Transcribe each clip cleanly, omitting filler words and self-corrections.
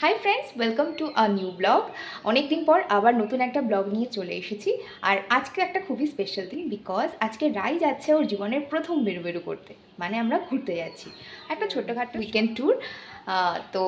Hi friends, welcome to a new blog. অনেকদিন পর আবার নতুন একটা ব্লগ নিয়ে চলে এসেছি। আর আজকে একটা খুবই স্পেশাল দিন, বিকজ আজকে রাই যাচ্ছে ওর জীবনের প্রথম বেরু করতে, মানে আমরা ঘুরতে যাচ্ছি, একটা ছোট্টখাটো উইকেন্ড ট্যুর। তো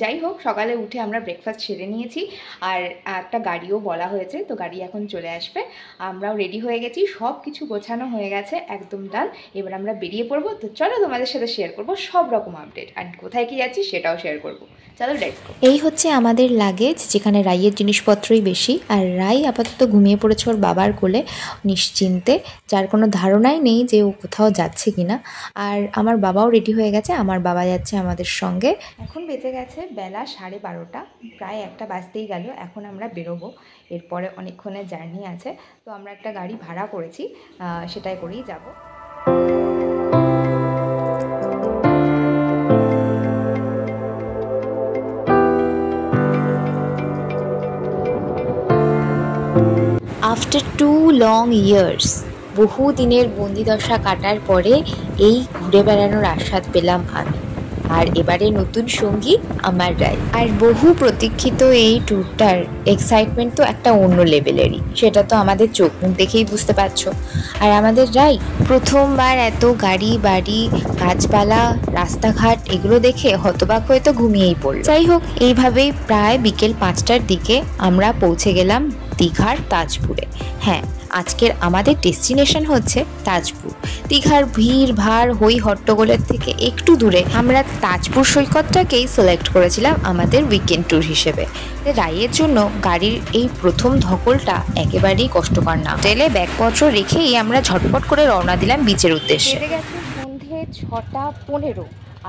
যাই হোক, সকালে উঠে আমরা ব্রেকফাস্ট সেরে নিয়েছি, আর একটা গাড়িও বলা হয়েছে, তো গাড়ি এখন চলে আসবে। আমরাও রেডি হয়ে গেছি, সব কিছু গোছানো হয়ে গেছে, একদম ডান। এবার আমরা বেরিয়ে পড়বো। তো চলো তোমাদের সাথে শেয়ার করবো সব রকম আপডেট, আর কোথায় কি যাচ্ছি সেটাও শেয়ার করবো। চলো লেটস গো। এই হচ্ছে আমাদের লাগেজ, যেখানে রাইয়ের জিনিসপত্রই বেশি। আর রাই আপাতত ঘুমিয়ে পড়েছে ওর বাবার কোলে নিশ্চিন্তে, যার কোনো ধারণাই নেই যে ও কোথাও যাচ্ছে কিনা। আর আমার বাবাও রেডি হয়ে গেছে, আমার বাবা যাচ্ছে আমাদের সঙ্গে। এখন বেজে গেছে বেলা 12:30, প্রায় একটা বাজতেই গেল। এখন আমরা বেরোবো, এরপরে অনেকক্ষণের জার্নি আছে। তো আমরা একটা গাড়ি ভাড়া করেছি, সেটাই করেই যাব। আফটার 2 লং ইয়ার্স, বহু দিনের বন্দিদশা কাটার পরে এই ঘুরে বেড়ানোর আস্বাদ পেলাম আমি, আর এবারে নতুন সঙ্গী আমার রাই। আর বহু প্রতীক্ষিত এই ট্যুরটার এক্সাইটমেন্ট তো একটা অন্য লেভেলেরই, সেটা তো আমাদের চোখ মুখ দেখেই বুঝতে পারছো। আর আমাদের রাই প্রথমবার এত গাড়ি বাড়ি গাছপালা রাস্তাঘাট এগুলো দেখে হতবাক হয়ে তো ঘুমিয়েই পড়ল। যাই হোক, এইভাবেই প্রায় বিকেল 5টার দিকে আমরা পৌঁছে গেলাম দীঘার তাজপুরে। হ্যাঁ, আজকের আমাদের ডেস্টিনেশন হচ্ছে তাজপুর। দীঘার ভিড় ভাড় হই হট্টগোলের থেকে একটু দূরে আমরা তাজপুর সৈকতটাকেই সিলেক্ট করেছিলাম আমাদের উইকেন্ড ট্যুর হিসেবে। রাইয়ের জন্য গাড়ির এই প্রথম ধকলটা একেবারেই কষ্টকর না। হোটেলে ব্যাগপত্র রেখেই আমরা ঝটপট করে রওনা দিলাম বিচের উদ্দেশ্যে। বেজে গেছে সন্ধে 6:15,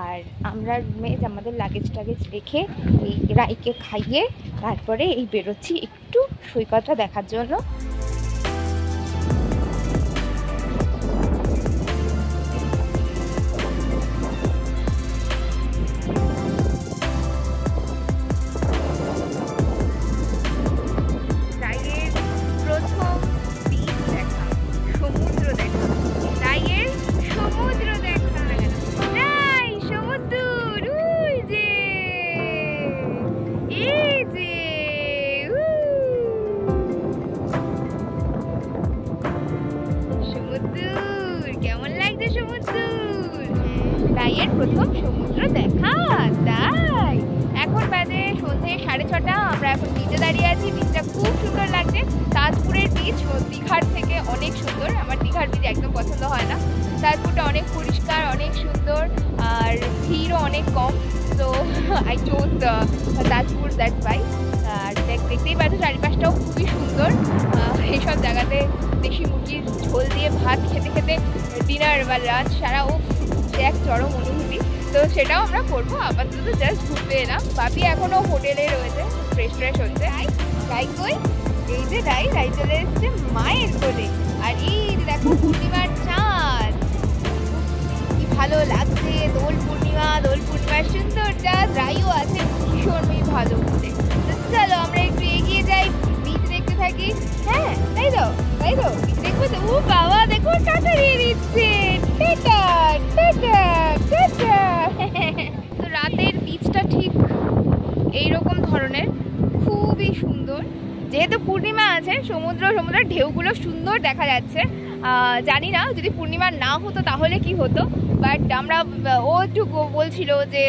আর আমরা রুমে আমাদের লাগেজ টাগেজ রেখে এই রাইকে খাইয়ে তারপরে এই বেরোচ্ছি একটু সৈকতটা দেখার জন্য। কেমন লাগছে সমুদ্র? রাইয়ের প্রথম সমুদ্র দেখা, তাই এখন বাজে সন্ধ্যে 6:30। আমরা এখন বিচে দাঁড়িয়ে আছি, বিচটা খুব সুন্দর লাগছে। তাজপুরের বিচ দীঘার থেকে অনেক সুন্দর। আমার দীঘার বিচ একদম পছন্দ হয় না, তাজপুরটা অনেক পরিষ্কার, অনেক সুন্দর, আর ভিড়ও অনেক কম। তো I choose Tajpur, that's why. আর দেখতেই পাচ্ছ চারিপাশটাও খুবই সুন্দর। এইসব জায়গাতে দেশি মুরগির ঝোল দিয়ে ভাত খেতে খেতে ডিনার বা লাঞ্চ সারা এক চরম অনুভূতি। তো সেটাও আমরা করবো। আপাতত জাস্ট ঘুরতে এলাম। বাপি এখনও হোটেলে রয়েছে, ফ্রেশ হচ্ছে। রাই কই? এই যে রাই চলে এসছে মায়ের কোলে। আর এই দেখো পূর্ণিমার চাঁদ, কি ভালো লাগছে। দোল পূর্ণিমার সুন্দর চাঁদ। রাইও আছে ভীষণই ভালো ঘুরে। চলো আমরা একটু এগিয়ে যাই, বিচ দেখতে থাকি। হ্যাঁ, তাই তো বিচ দেখবো তো। ও বাবা, দেখো টাটা দিয়ে দিচ্ছে। টাটা। তো রাতের বিচটা ঠিক এইরকম ধরনের, খুবই সুন্দর। যেহেতু পূর্ণিমা আছে, সমুদ্রের ঢেউগুলো সুন্দর দেখা যাচ্ছে। জানি না যদি পূর্ণিমা না হতো তাহলে কি হতো, বাট ও একটু বলছিল যে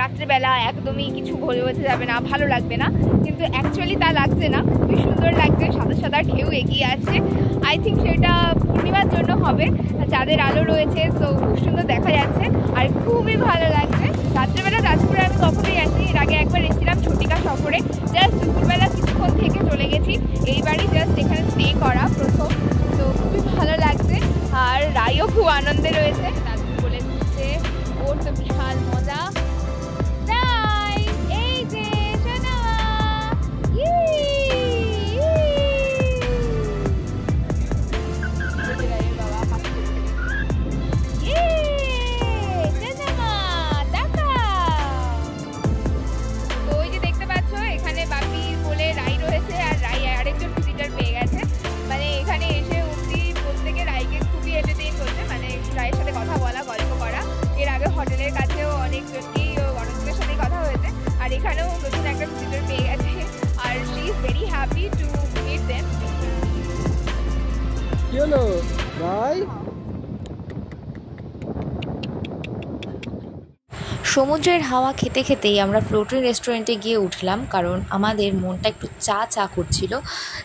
রাত্রেবেলা একদমই কিছু বোঝা যাবে না, ভালো লাগবে না, কিন্তু অ্যাকচুয়ালি তা লাগছে না, খুবই সুন্দর লাগছে। সাদা ঢেউ এগিয়ে আসছে। আই থিঙ্ক সেটা পূর্ণিমার জন্য হবে, চাঁদের আলো রয়েছে, তো খুব সুন্দর দেখা যাচ্ছে আর খুবই ভালো লাগছে। রাত্রেবেলা তাজপুরে আমি কখনোই আসি, এর আগে একবার এসেছিলাম ছটিকা সফরে, জাস্ট দুপুরবেলা কিছুক্ষণ থেকে চলে গেছি। এইবারই জাস্ট এখানে স্টে করা প্রথম, তো খুবই ভালো লাগছে। আর রাইও খুব আনন্দে রয়েছে, তাজপুর বলে দিচ্ছে, ওর তো বিশাল মজা। এখানেও নতুন একটা ভিজিটর পেয়ে গেছে আর she is very happy to meet them. কি হলো ভাই? সমুদ্রের হাওয়া খেতে খেতেই আমরা ফ্লোটিং রেস্টুরেন্টে গিয়ে উঠলাম, কারণ আমাদের মনটা একটু চা চা করছিল।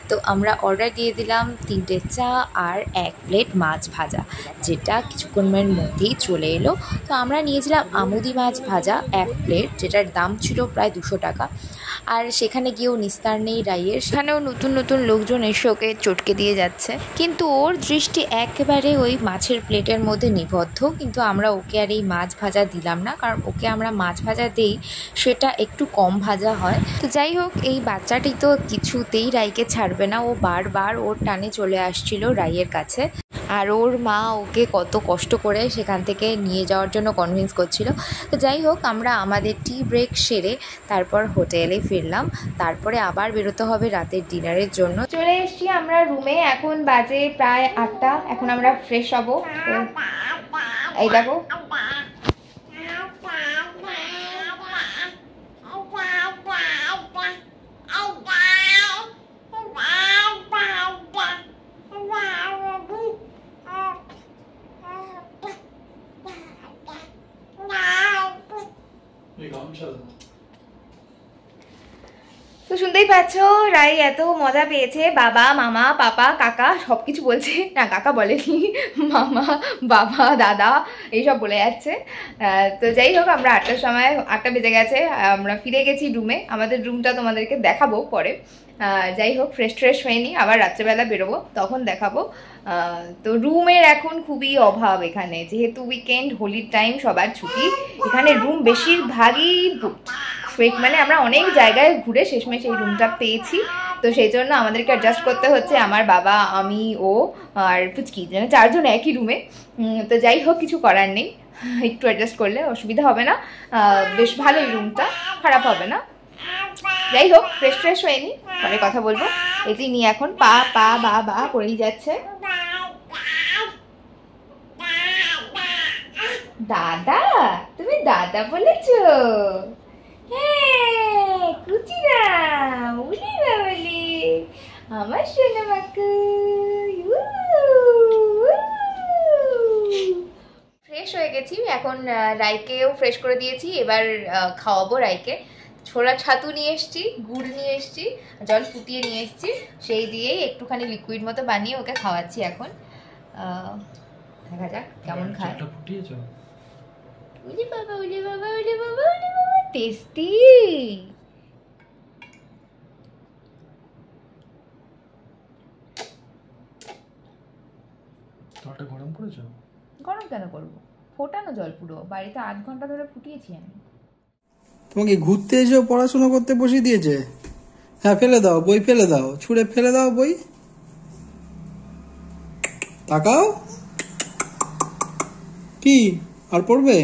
তো আমরা অর্ডার দিয়ে দিলাম 3টে চা আর 1 প্লেট মাছ ভাজা, যেটা কিছুক্ষণের মধ্যেই চলে এলো। তো আমরা নিয়েছিলাম আমুদি মাছ ভাজা 1 প্লেট, যেটার দাম ছিল প্রায় 200 টাকা। আর সেখানে গিয়েও নিস্তার নেই রাইয়ের, সেখানেও নতুন নতুন লোকজন এসে ওকে চটকে দিয়ে যাচ্ছে, কিন্তু ওর দৃষ্টি একেবারে ওই মাছের প্লেটের মধ্যে নিবদ্ধ। কিন্তু আমরা ওকে আর এই মাছ ভাজা দিলাম না, কারণ ওকে আমরা মাছ ভাজা দেই সেটা একটু কম ভাজা হয়। তো যাই হোক, এই বাচ্চাটি তো কিছুতেই রাইকে ছাড়বে না, ও বারবার ওর টানে চলে আসছিল রাইয়ের কাছে। আর ওর মা ওকে কত কষ্ট করে সেখান থেকে নিয়ে যাওয়ার জন্য কনভিন্স করছিল। তো যাই হোক, আমরা আমাদের টি ব্রেক সেরে তারপর হোটেলে ফিরলাম। তারপরে আবার বেরোতে হবে রাতের ডিনারের জন্য। চলে এসেছি আমরা রুমে, এখন বাজে প্রায় 8টা। এখন আমরা ফ্রেশ হব। এই দেখো, তো শুনতেই পাচ্ছ রাই এত মজা পেয়েছে। বাবা, মামা, পাপা, কাকা সব কিছু বলছে। না, কাকা বলেনি, মামা, বাবা, দাদা এইসব বলে যাচ্ছে। তো যাই হোক, আমরা 8টার সময়, 8টা বেজে গেছে, আমরা ফিরে গেছি রুমে। আমাদের রুমটা তোমাদেরকে দেখাবো পরে। যাই হোক, ফ্রেশ হয়নি, আবার রাত্রেবেলা বেরোবো, তখন দেখাবো। তো রুমের এখন খুবই অভাব এখানে, যেহেতু উইকেন্ড, হোলির টাইম, সবার ছুটি। এখানে রুম বেশিরভাগই মানে আমরা অনেক জায়গায় ঘুরে শেষমেশ এই রুমটা পেয়েছি। তো সেই জন্য আমাদেরকে অ্যাডজাস্ট করতে হচ্ছে, আমার বাবা, আমি, ও আর পুচকি, যেন 4 জন একই রুমে। তো যাই হোক, কিছু করার নেই, একটু অ্যাডজাস্ট করলে অসুবিধা হবে না। বেশ ভালোই রুমটা, খারাপ হবে না। যাই হোক, ফ্রেশ হয়নি, পরে কথা বলবো। এই যে নিয়ে এখন পা পা বা বা করেই যাচ্ছে। দাদা, তুমি দাদা বলেছো? হ্যাঁ, কুচিরা উলি বাবলি, আমার সোনা মাকু। ফ্রেশ হয়ে গেছি এখন, রাইকেও ফ্রেশ করে দিয়েছি। এবার খাওয়াবো রাইকে। ছোলা ছাতু নিয়ে এসছি, গুড় নিয়ে এসছি, জল ফুটিয়ে নিয়ে এসছি, সেই দিয়েই একটুখানি লিকুইড মতো বানিয়ে ওকে খাওয়াচ্ছি এখন। দেখা যাক কেমন খায়। উলি বাবা, উলি বাবা, উলি বাবা, উলি বাবা, টেস্টি। জলটা গরম করেছো? গরম কেন করবো, ফোটানো জল পুরো, বাড়িতে 8 ঘন্টা ধরে ফুটিয়েছি আমি। তোমাকে ঘুরতে এসেও পড়াশোনা করতে বসিয়ে দিয়েছে? হ্যাঁ, ফেলে দাও বই, ফেলে দাও, ছুঁড়ে ফেলে দাও বই। তাকাও, কি আর পড়বে?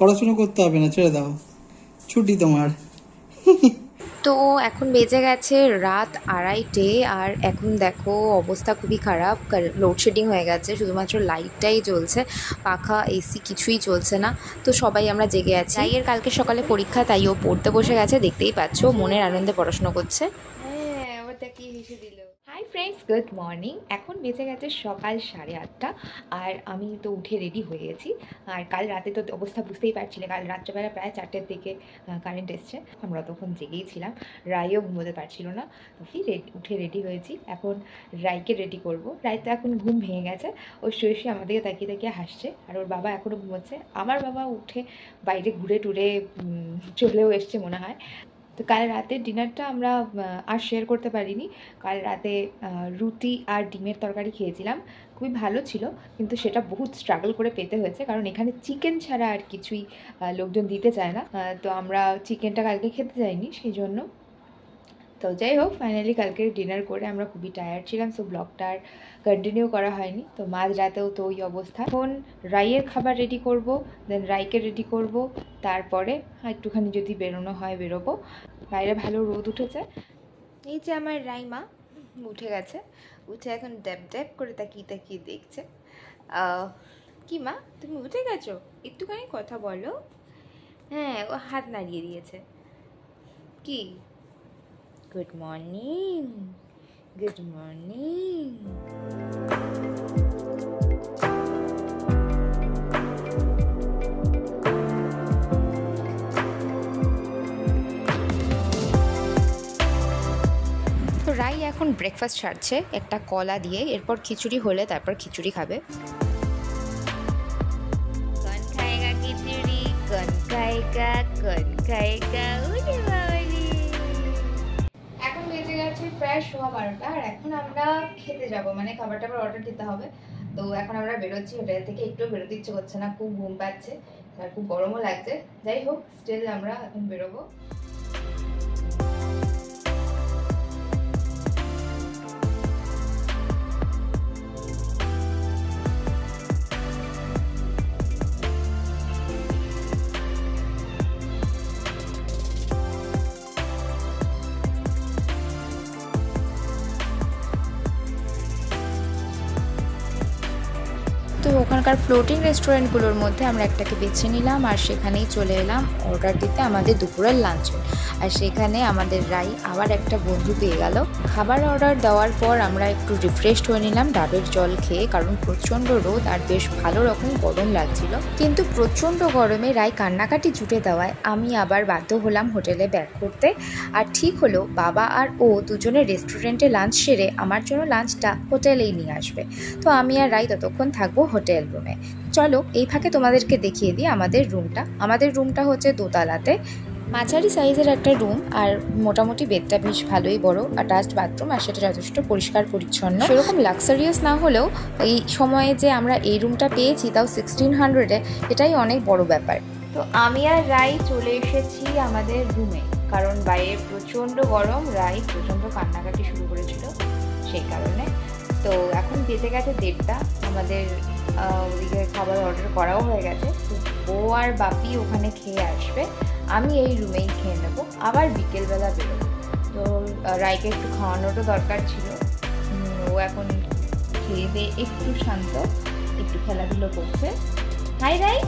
পড়াশোনা করতে হবে না, ছেড়ে দাও, ছুটি তোমার। তো এখন বেজে গেছে রাত 2:30, আর এখন দেখো অবস্থা খুবই খারাপ, লোডশেডিং হয়ে গেছে, শুধুমাত্র লাইটটাই জ্বলছে, পাখা, এসি কিছুই চলছে না। তো সবাই আমরা জেগে আছি। রাইয়ের কালকে সকালে পরীক্ষা, তাই ও পড়তে বসে গেছে, দেখতেই পাচ্ছ, মনের আনন্দে পড়াশোনা করছে। হ্যাঁ, আবার তা কি হেসে দিল। Hi friends, good morning. এখন বেজে গেছে সকাল 8:30, আর আমি তো উঠে রেডি হয়ে গেছি। আর কাল রাতে তো অবস্থা বুঝতেই পারছিলে, কাল রাত্রেবেলা প্রায় 4টের দিকে কারেন্ট এসছে, আমরা তখন জেগেই ছিলাম, রাইও ঘুমোতে পারছিল না। তো উঠে রেডি হয়েছি, এখন রাইকে রেডি করব। রাই তো এখন ঘুম ভেঙে গেছে, ও শুয়ে আমাদেরকে তাকিয়ে তাকিয়ে হাসছে, আর ওর বাবা এখনও ঘুমোচ্ছে। আমার বাবা উঠে বাইরে ঘুরে টুরে চলেও এসছে মনে হয়। তো কাল রাতের ডিনারটা আমরা আর শেয়ার করতে পারিনি। কাল রাতে রুটি আর ডিমের তরকারি খেয়েছিলাম, খুবই ভালো ছিল, কিন্তু সেটা বহুত স্ট্রাগল করে পেতে হয়েছে, কারণ এখানে চিকেন ছাড়া আর কিছুই লোকজন দিতে চায় না। তো আমরা চিকেনটা কালকে খেতে যাইনি সেই জন্য। তো যাই হোক, ফাইনালি কালকে ডিনার করে আমরা খুবই টায়ার্ড ছিলাম, সো ব্লগটা আর কন্টিনিউ করা হয়নি। তো মাঝ রাতেও তো ওই অবস্থা। এখন রাইয়ের খাবার রেডি করব, দেন রাইকে রেডি করব, তারপরে একটুখানি যদি বেরোনো হয় বেরোবো। বাইরে ভালো রোদ উঠেছে। এই যে আমার রাইমা উঠে গেছে, উঠে এখন ড্যাব ড্যাব করে তাকিয়ে তাকিয়ে দেখছে। কি মা, তুমি উঠে গেছো? একটুখানি কথা বলো। হ্যাঁ, ও হাত নাড়িয়ে দিয়েছে। কি? Good morning, good morning. তো রাই এখন ব্রেকফাস্ট সারছে একটা কলা দিয়ে, এরপর খিচুড়ি হলে তারপর খিচুড়ি খাবে। কন খায়েগা খিচুড়ি, কন খায়েগা, কন খায়েগা, ওরে বাবারে। এখন বেজে গেছে প্রায় 12:15 আর এখন আমরা খেতে যাব, মানে খাবার টাবার অর্ডার দিতে হবে। তো এখন আমরা বেরোচ্ছি হোটেল থেকে, একটু বেরোতে ইচ্ছে করছে না, খুব ঘুম পাচ্ছে আর খুব গরমও লাগছে। যাই হোক, স্টিল আমরা এখন বেরোবো। তো ওখানকার ফ্লোটিং রেস্টুরেন্টগুলোর মধ্যে আমরা একটাকে বেছে নিলাম আর সেখানেই চলে এলাম অর্ডার দিতে আমাদের দুপুরের লাঞ্চে। আর সেখানে আমাদের রাই আবার একটা বন্ধু পেয়ে গেল। খাবার অর্ডার দেওয়ার পর আমরা একটু রিফ্রেশড হয়ে নিলাম ডাবের জল খেয়ে, কারণ প্রচণ্ড রোদ আর বেশ ভালো রকম গরম লাগছিল। কিন্তু প্রচণ্ড গরমে রাই কান্নাকাটি জুটে দেওয়ায় আমি আবার বাধ্য হলাম হোটেলে ব্যাক করতে। আর ঠিক হলো বাবা আর ও দুজনে রেস্টুরেন্টে লাঞ্চ সেরে আমার জন্য লাঞ্চটা হোটেলেই নিয়ে আসবে। তো আমি আর রাই ততক্ষণ থাকবো হোটেল রুমে। চলো এই ফাঁকে তোমাদেরকে দেখিয়ে দিই আমাদের রুমটা। আমাদের রুমটা হচ্ছে দোতলাতে, মাঝারি সাইজের একটা রুম আর মোটামুটি বেডটা বেশ ভালোই বড়, অ্যাটাচড বাথরুম আর সেটা যথেষ্ট পরিষ্কার পরিচ্ছন্ন। সেরকম লাক্সারিয়াস না হলেও এই সময়ে যে আমরা এই রুমটা পেয়েছি তাও 1600-এ, এটাই অনেক বড় ব্যাপার। তো আমি আর রাই চলে এসেছি আমাদের রুমে, কারণ বাইরে প্রচণ্ড গরম, রাই প্রচণ্ড কান্নাকাটি শুরু করেছিল সেই কারণে। তো এখন বেঁচে গেছে 1:30, আমাদের ওদিকে খাবার অর্ডার করাও হয়ে গেছে। তো ও আর বাপি ওখানে খেয়ে আসবে, আমি এই রুমেই খেয়ে নেবো, আবার বিকেলবেলা বেরোবো। তো রাইকে একটু খাওয়ানোরও দরকার ছিল, ও এখন খেয়ে দিয়ে একটু শান্ত, একটু খেলাধুলো করছে। হাই রাই,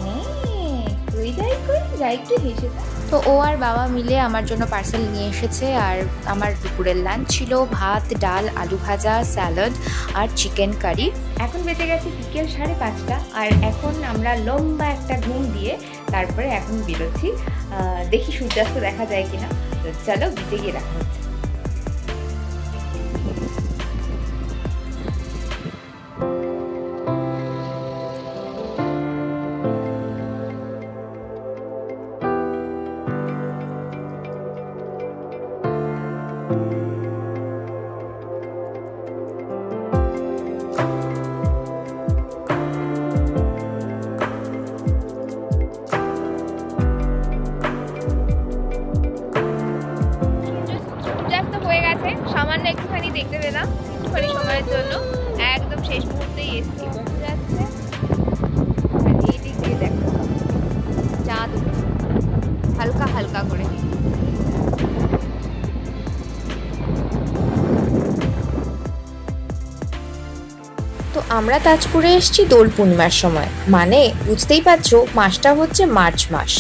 হ্যাঁ তুই রাই কই, রাই একটু হেসে। তো ও আর বাবা মিলে আমার জন্য পার্সেল নিয়ে এসেছে আর আমার দুপুরের লাঞ্চ ছিল ভাত, ডাল, আলু ভাজা, স্যালাড আর চিকেন কারি। এখন বেঁচে গেছে বিকেল 5:30 আর এখন আমরা লম্বা একটা ঘুম দিয়ে তারপরে এখন বেরোচ্ছি, দেখি সূর্যাস্ত দেখা যায় কিনা। তো চলো বিচে গিয়ে দেখা হচ্ছে। সামান্য একটুখানি দেখতে পেলাম, একটুখানি সময়ের জন্য, একদম শেষ মুহূর্তেই এসছি। বোঝা যাচ্ছে আর এই দিক দিয়ে দেখো চাঁদ উঠছে হালকা হালকা করে। তো আমরা তাজপুরে এসেছি দোল পূর্ণিমার সময়, মানে বুঝতেই পারছো মাসটা হচ্ছে মার্চ মাস।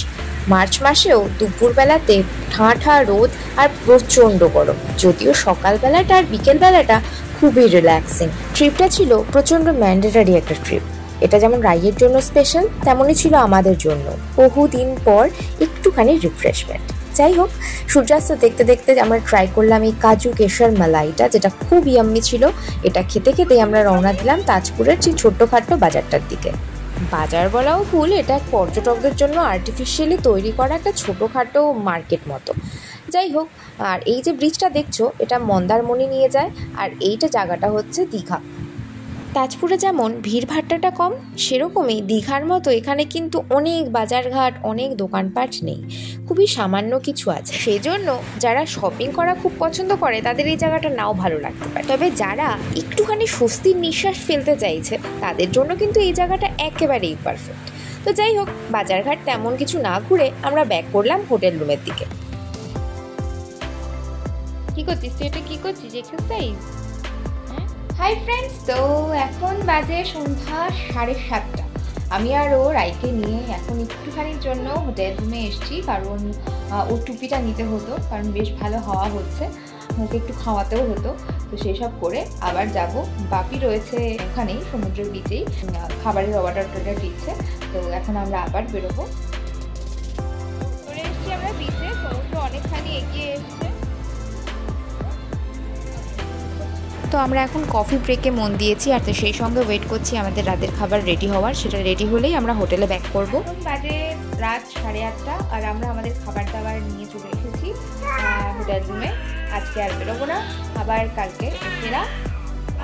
মার্চ মাসেও দুপুরবেলাতে ঠাঁঠা রোদ আর প্রচণ্ড গরম, যদিও সকালবেলাটা আর বিকেলবেলাটা খুবই রিল্যাক্সিং। ট্রিপটা ছিল প্রচণ্ড ম্যান্ডেটারি একটা ট্রিপ। এটা যেমন রাইয়ের জন্য স্পেশাল, তেমনই ছিল আমাদের জন্য বহুদিন পর একটুখানি রিফ্রেশমেন্ট। যাই হোক, সূর্যাস্ত দেখতে দেখতে আমরা ট্রাই করলাম এই কাজু কেশর মালাইটা, যেটা খুব ইয়াম্মি ছিল। এটা খেতে খেতেই আমরা রওনা দিলাম তাজপুরের সেই ছোট্টখাট্ট বাজারটার দিকে। বাজার বলাও ভুল, এটা পর্যটকদের জন্য আর্টিফিশিয়ালি তৈরি করা একটা ছোটোখাটো মার্কেট মতো। যাই হোক, আর এই যে ব্রিজটা দেখছো এটা মন্দারমণি নিয়ে যায়, আর এইটা জায়গাটা হচ্ছে দীঘা। তাজপুরে যেমন ভিড়ভাট্টাটা কম, সেরকমই দীঘার মতো এখানে কিন্তু অনেক বাজারঘাট, অনেক দোকানপাট নেই, খুবই সামান্য কিছু আছে। সেজন্য যারা শপিং করা খুব পছন্দ করে তাদের এই জায়গাটা নাও ভালো লাগতে পারে, তবে যারা একটুখানি স্বস্তির নিঃশ্বাস ফেলতে চাইছে তাদের জন্য কিন্তু এই জায়গাটা একেবারেই পারফেক্ট। তো যাই হোক, বাজারঘাট তেমন কিছু না ঘুরে আমরা ব্যাক করলাম হোটেল রুমের দিকে। কি করছিস তুই? এটা কি করছিস? এক্সারসাইজ? হাই ফ্রেন্ডস, তো এখন বাজে সন্ধ্যা 7:30। আমি আর ও রাইকে নিয়ে এখন একটুখানির জন্য হোটেল রুমে এসেছি, কারণ ওর টুপিটা নিতে হতো, কারণ বেশ ভালো হাওয়া হচ্ছে, ওকে একটু খাওয়াতেও হতো। তো সেই সব করে আবার যাব। বাপি রয়েছে এখানেই সমুদ্রের বিচেই, খাবারের অর্ডারটা দিচ্ছে। তো এখন আমরা আবার বেরোবো। চলে এসেছি আমরা বিচে, সমুদ্র অনেকখানি এগিয়ে এসছে। তো আমরা এখন কফি ব্রেকে মন দিয়েছি, আর তো সেই সঙ্গে ওয়েট করছি আমাদের রাতের খাবার রেডি হওয়ার। সেটা রেডি হলেই আমরা হোটেলে ব্যাক করব। এখন বাজে রাত 8:30, আর আমরা আমাদের খাবার দাবার নিয়ে চলে এসেছি হোটেল রুমে। আজকে আর বেরোবো না, আবার কালকে ফেরা।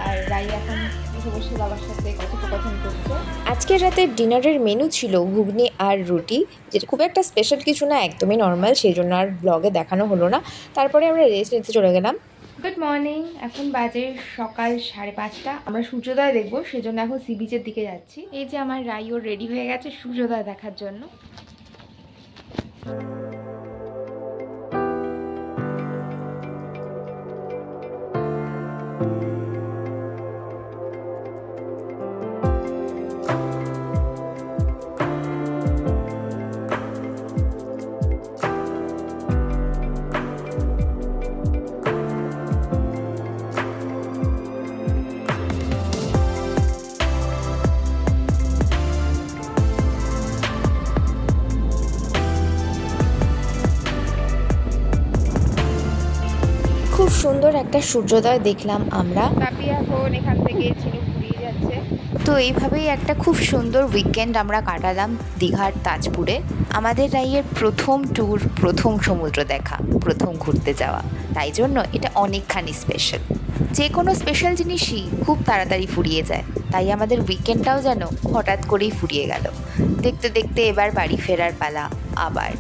আর রাই এখন বসে বসে বাবার সাথে কথোপকথন করছে। আজকের রাতের ডিনারের মেনু ছিল ঘুগনি আর রুটি, যেটা খুব একটা স্পেশাল কিছু না, একদমই নর্মাল, সেই জন্য আর ব্লগে দেখানো হলো না। তারপরে আমরা রেস্ট নিতে চলে গেলাম। গুড মর্নিং, এখন বাজে সকাল 5:30। আমরা সূর্যোদয় দেখবো, সেজন্য এখন সি বিচের দিকে যাচ্ছি। এই যে আমার রাইও রেডি হয়ে গেছে সূর্যোদয় দেখার জন্য। খুব সুন্দর একটা সূর্যোদয় দেখলাম আমরা। বাপি এখন এখান থেকে ঝিনুক ঘুরিয়ে যাচ্ছে। তো এইভাবেই একটা খুব সুন্দর উইকেন্ড আমরা কাটালাম দীঘার তাজপুরে। আমাদের রাইয়ের প্রথম ট্যুর, প্রথম সমুদ্র দেখা, প্রথম ঘুরতে যাওয়া, তাই জন্য এটা অনেকখানি স্পেশাল। যে কোনো স্পেশাল জিনিসই খুব তাড়াতাড়ি ফুরিয়ে যায়, তাই আমাদের উইকেন্ডটাও যেন হঠাৎ করেই ফুরিয়ে গেল। দেখতে দেখতে এবার বাড়ি ফেরার পালা আবার।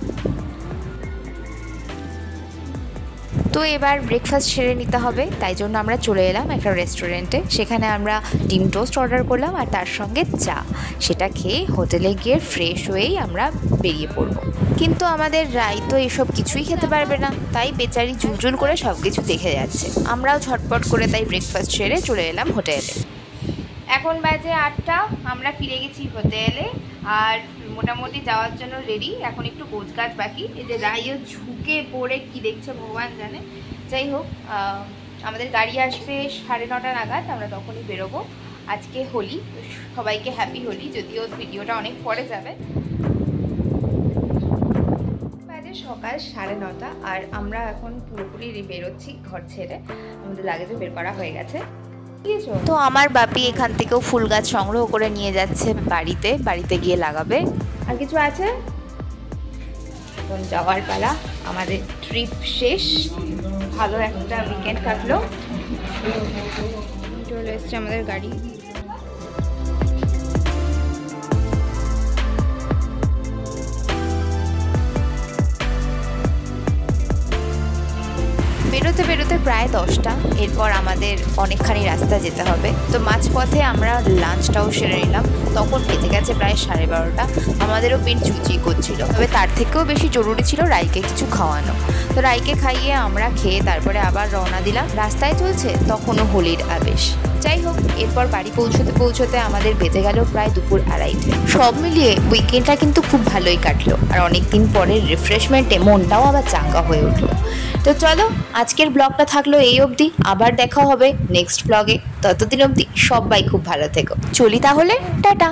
তো এবার ব্রেকফাস্ট সেরে নিতে হবে, তাই জন্য আমরা চলে এলাম একটা রেস্টুরেন্টে। সেখানে আমরা ডিম টোস্ট অর্ডার করলাম আর তার সঙ্গে চা। সেটা খেয়ে হোটেলে গিয়ে ফ্রেশ হয়েই আমরা বেরিয়ে পড়ব। কিন্তু আমাদের রাই তো এসব কিছুই খেতে পারবে না, তাই বেচারি ঝুলঝুল করে সব কিছু দেখে যাচ্ছে। আমরাও ঝটপট করে তাই ব্রেকফাস্ট সেরে চলে এলাম হোটেলে। এখন বাজে 8টা, আমরা ফিরে গেছি হোটেলে আর মোটামুটি যাওয়ার জন্য রেডি। এখন একটু গোছগাছ বাকি। এই যে রাইও ঝুঁকে পড়ে কি দেখছে ভগবান জানে। যাই হোক, আমাদের গাড়ি আসবে 9:30 নাগাদ, আমরা তখনই বেরোবো। আজকে হোলি, সবাইকে হ্যাপি হোলি, যদিও ভিডিওটা অনেক পরে যাবে। বাজে সকাল 9:30 আর আমরা এখন পুরোপুরি বেরোচ্ছি ঘর ছেড়ে। আমাদের লাগেজও বের করা হয়ে গেছে। তো আমার বাপি এখান থেকেও ফুল গাছ সংগ্রহ করে নিয়ে যাচ্ছে বাড়িতে গিয়ে লাগাবে। আর কিছু আছে? এখন যাওয়ার পালা। আমাদের ট্রিপ শেষ, ভালো একটা উইকেন্ড কাটলো। চলে এসছে আমাদের গাড়ি। বেরোতে বেরোতে প্রায় 10টা। এরপর আমাদের অনেকখানি রাস্তা যেতে হবে। তো মাঝপথে আমরা লাঞ্চটাও সেরে নিলাম। তখন বেজে গেছে প্রায় 12:30। আমাদেরও পেট চুচি করছিল, তবে তার থেকেও বেশি জরুরি ছিল রাইকে কিছু খাওয়ানো। তো রাইকে খাইয়ে আমরা খেয়ে তারপরে আবার রওনা দিলাম। রাস্তায় চলছে তখনও হোলির আবেশ। যাই হোক, এরপর বাড়ি পৌঁছতে আমাদের বেজে গেল প্রায় দুপুর 2:30। সব মিলিয়ে উইকেন্ডটা কিন্তু খুব ভালোই কাটলো, আর অনেকদিন পরের রিফ্রেশমেন্টে মনটাও আবার চাঙ্গা হয়ে উঠলো। তো চলো, আজকের ব্লগটা থাকলো এই অবধি। আবার দেখা হবে নেক্সট ব্লগে। ততদিন অবধি সবাই খুব ভালো থেকো। চলি তাহলে, টাটা।